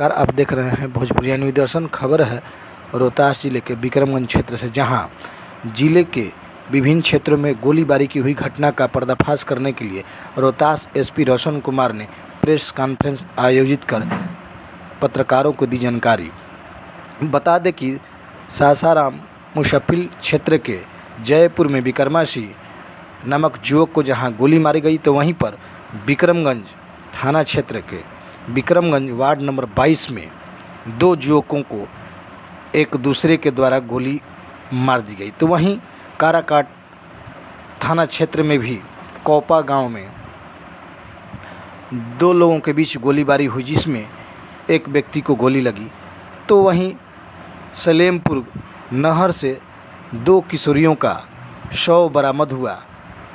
नमस्कार, आप देख रहे हैं भोजपुरिया न्यूज़ दर्शन। खबर है रोहतास जिले के विक्रमगंज क्षेत्र से, जहां जिले के विभिन्न क्षेत्रों में गोलीबारी की हुई घटना का पर्दाफाश करने के लिए रोहतास एसपी रोशन कुमार ने प्रेस कॉन्फ्रेंस आयोजित कर पत्रकारों को दी जानकारी। बता दें कि सासाराम मुशफिल क्षेत्र के जयपुर में विक्रमासी नामक युवक को जहां गोली मारी गई, तो वहीं पर विक्रमगंज थाना क्षेत्र के विक्रमगंज वार्ड नंबर 22 में दो युवकों को एक दूसरे के द्वारा गोली मार दी गई। तो वहीं काराकाट थाना क्षेत्र में भी कोपा गांव में दो लोगों के बीच गोलीबारी हुई, जिसमें एक व्यक्ति को गोली लगी। तो वहीं सलेमपुर नहर से दो किशोरियों का शव बरामद हुआ,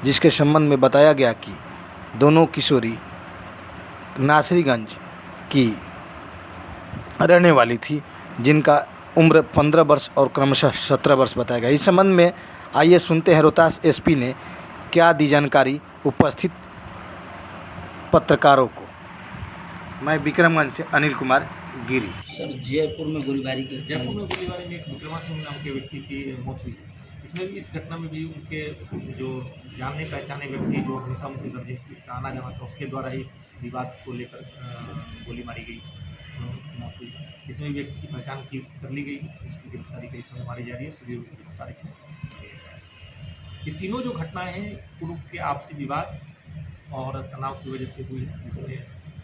जिसके संबंध में बताया गया कि दोनों किशोरी नासरीगंज की रहने वाली थी, जिनका उम्र 15 वर्ष और क्रमशः 17 वर्ष बताया गया। इस संबंध में आइए सुनते हैं रोहतास एसपी ने क्या दी जानकारी उपस्थित पत्रकारों को। मैं विक्रमगंज से अनिल कुमार गिरी। सर, जयपुर में गोलीबारी में एक विक्रमा सिंह नाम के व्यक्ति की मौत हुई। इसमें भी, इस घटना में भी उनके जो जाने पहचाने व्यक्ति जो हमेशा उनके घर इसका आना जाना था, उसके द्वारा ही विवाद को लेकर गोली मारी गई, इसमें उनकी मौत हुई। इसमें व्यक्ति की पहचान कर ली गई, उसकी गिरफ्तारी के समय मारी जा रही है, सभी गिरफ्तारी इसमें। ये तीनों जो घटनाएं हैं पूर्व के आपसी विवाद और तनाव की वजह से हुई है, जिसमें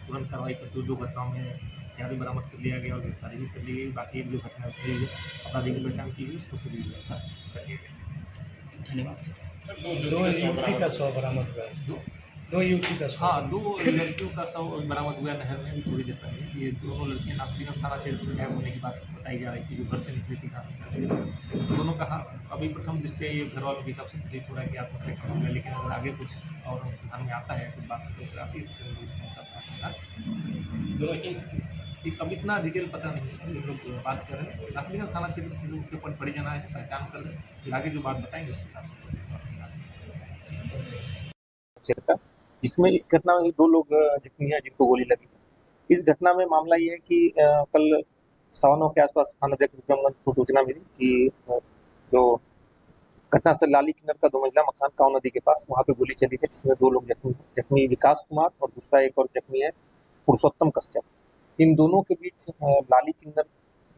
तुरंत कार्रवाई करते हुए दो घटनाओं में हथियार भी बरामद कर लिया गया और गिरफ्तारी भी कर ली गई। बाकी एक जो घटना है उसमें अपराधी की पहचान की गई, उसको सभी गिरफ्तार कर लिया गया। धन्यवाद सर। दो युवती का शव बरामद हुआ है। दो युवती का शव, हाँ, दो लड़कियों का शव बरामद हुआ नहर में भी थोड़ी देर पहले। ये दोनों लड़कियां नासरीगंज थाना क्षेत्र से गायब होने की बात बताई जा रही थी, जो घर से निकली थी कहा। तो दोनों कहा अभी प्रथम दृष्टया ये घर वालों के हिसाब से प्रतीत हो रहा है कि आत्महत्या का मामला है, लेकिन अगर आगे कुछ और अनुसंधान में आता है, कुछ बात तो आती है, तो फिर उसके अनुसार अब इतना डिटेल पता नहीं है। हम लोग बात कर रहे हैं नासरीगंज थाना क्षेत्र की, उसके ऊपर पड़ी जाना है, पहचान कर रहे हैं, फिर आगे जो बात बताएंगे उसके हिसाब से। जिसमें इस घटना में दो लोग जख्मी हैं जिनको गोली लगी है। इस घटना में मामला ये है कि कल 9:15 के आसपास थानाध्यक्ष विक्रमगंज को सूचना मिली कि जो घटनास्थल लाली किन्नर का 2 मंजिला मकान काव नदी के पास, वहाँ पे गोली चली है, जिसमें दो लोग जख्मी विकास कुमार और दूसरा एक और जख्मी है पुरुषोत्तम कश्यप। इन दोनों के बीच लाली किन्नर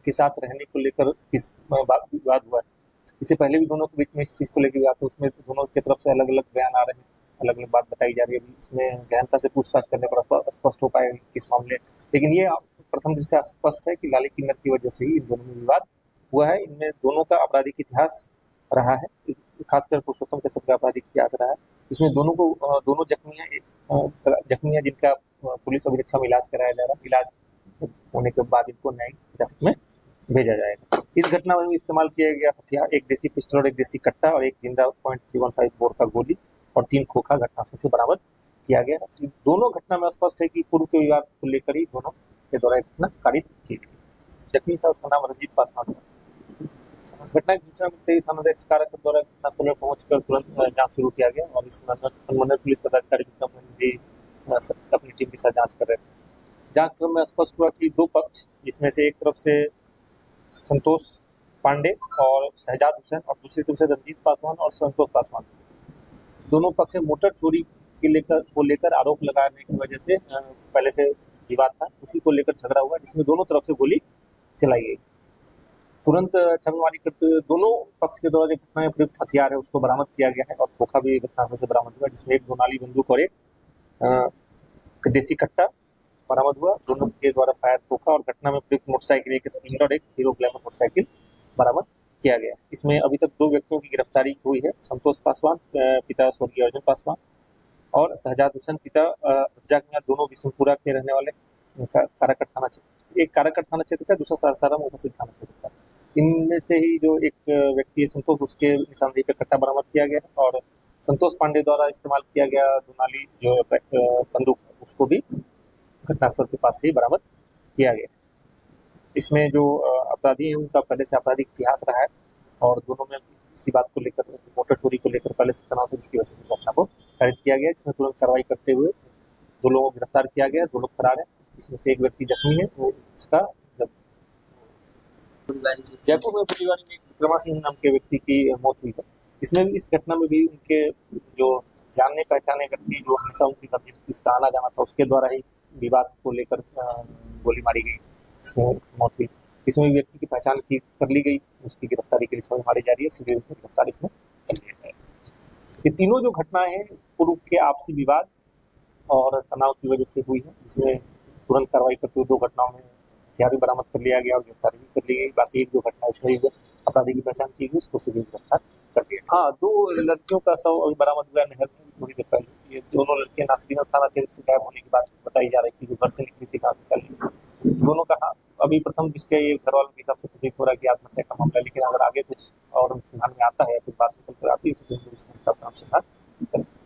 के साथ रहने को लेकर किस विवाद हुआ है। इससे पहले भी दोनों के बीच में इस चीज़ को लेकर विवाद था, उसमें दोनों की तरफ से अलग अलग बयान आ रहे हैं, अलग अलग बात बताई जा रही है। इसमें गहनता से पूछताछ करने पर स्पष्ट हो पाएगा किस मामले, लेकिन ये प्रथम दृष्टया स्पष्ट है कि लाली किन्नर की वजह से ही इन दोनों में विवाद हुआ है। इनमें दोनों का आपराधिक इतिहास रहा है, खासकर पुरुषोत्तम कश्यप का आपराधिक इतिहास रहा है। इसमें दोनों जख्मी है जिनका पुलिस अभिरक्षा में इलाज कराया जा रहा है। इलाज होने के बाद इनको न्यायिक हिरासत में भेजा जाएगा। इस घटना में इस्तेमाल किया गया हथियार एक देसी पिस्टल और एक देसी कट्टा और एक जिंदा .315 बोर का गोली और 3 खोखा घटनास्थल से बरामद किया गया। दोनों घटना में स्पष्ट है कि पूर्व के विवाद को लेकर ही दोनों के द्वारा घटना कारित की गई। जख्मी था, उसका नाम रंजीत पासवान था। घटना की सूचना मिलते ही थानाध्यक्ष काराकाट द्वारा घटनास्थल में पहुंचकर तुरंत जांच शुरू किया गया और इस संबंधित पुलिस पदाधिकारी भी अपनी टीम के साथ जांच कर रहे थे। जांच क्रम में स्पष्ट हुआ कि दो पक्ष, जिसमें से एक तरफ से संतोष पांडे और शहजाद हुसैन और दूसरी तरफ से रंजीत पासवान और संतोष पासवान, दोनों पक्ष से मोटर चोरी को लेकर आरोप लगाने की वजह से पहले से विवाद था, उसी को लेकर झगड़ा हुआ, जिसमें दोनों तरफ से गोली चलाई गई। तुरंत छापेमारी करते हुए दोनों पक्ष के द्वारा जो घटना में प्रयुक्त हथियार है उसको बरामद किया गया है और खोखा भी घटना से बरामद हुआ, जिसमें एक दोनाली बंदूक और एक देसी कट्टा बरामद हुआ। दोनों के द्वारा फायर खोखा और घटना में प्रयुक्त मोटरसाइकिल, एक स्प्लेंडर और एक हीरो ग्लैमर मोटरसाइकिल बरामद किया गया। इसमें अभी तक 2 व्यक्तियों की गिरफ्तारी हुई है, संतोष पासवान पिता स्वर्गीय अर्जुन पासवान और शहजाद हुसैन पिता रज्जाक मियां, दोनों बिशनपुरा के रहने वाले, काराकाट थाना क्षेत्र, एक काराकाट थाना क्षेत्र का, दूसरा सासाराम मुफस्सिल थाना क्षेत्र का। इनमें से ही जो एक व्यक्ति है संतोष, उसके निशानदेही पे कट्टा बरामद किया गया है और संतोष पांडे द्वारा इस्तेमाल किया गया दोनाली जो बंदूक है उसको भी घटनास्थल के पास से ही बरामद किया गया। इसमें जो अपराधी हैं उनका पहले से आपराधिक इतिहास रहा है और दोनों में इसी बात को लेकर, मोटर चोरी को लेकर पहले से तनाव था, जिसकी वजह से घटना को कारित किया गया, जिसमें तुरंत कार्रवाई करते हुए 2 लोगों को गिरफ्तार किया गया। 2 लोग फरार हैं, इसमें से एक व्यक्ति जख्मी है, वो उसका गोलीबारी की जयपुर में फुलवारी में एक विक्रमा सिंह नाम के व्यक्ति की मौत हुई है। इसमें भी, इस घटना में भी उनके जो जानने पहचाने व्यक्ति जो हमेशा उनकी इसका आना जाना था, उसके द्वारा ही विवाद को लेकर गोली मारी गई, इसमें मौत हुई। इसमें भी व्यक्ति की पहचान कर ली गई, उसकी गिरफ्तारी के लिए छापेमारी जारी है, सीधे गिरफ्तारी इसमें कर लिया गया है। ये तीनों जो घटनाएं हैं पूर्व के आपसी विवाद और तनाव की वजह से हुई है। इसमें तुरंत कार्रवाई करते हुए 2 घटनाओं में हथियार भी बरामद कर लिया गया और गिरफ्तारी भी कर ली गई। बाकी एक जो घटना उसमें ही अपराधी की पहचान की गई, उसको सीधे गिरफ्तार कर लिया गया। हाँ, 2 लड़कियों का शव अभी बरामद हुआ नहर में थोड़ी देर पहले। ये दोनों लड़कियां नासरीगंज थाना क्षेत्र से गायब होने की बात बताई जा रही थी, जो घर से निकली थी काफी पहले। दोनों का अभी प्रथम दृष्टया ये घर वालों के हिसाब से प्रतीत हो रहा है कि आत्महत्या का मामला है, लेकिन अगर आगे कुछ और अनुसंधान में आता है, कुछ बात निकल कर आती है तो उसके हिसाब से अनुसंधान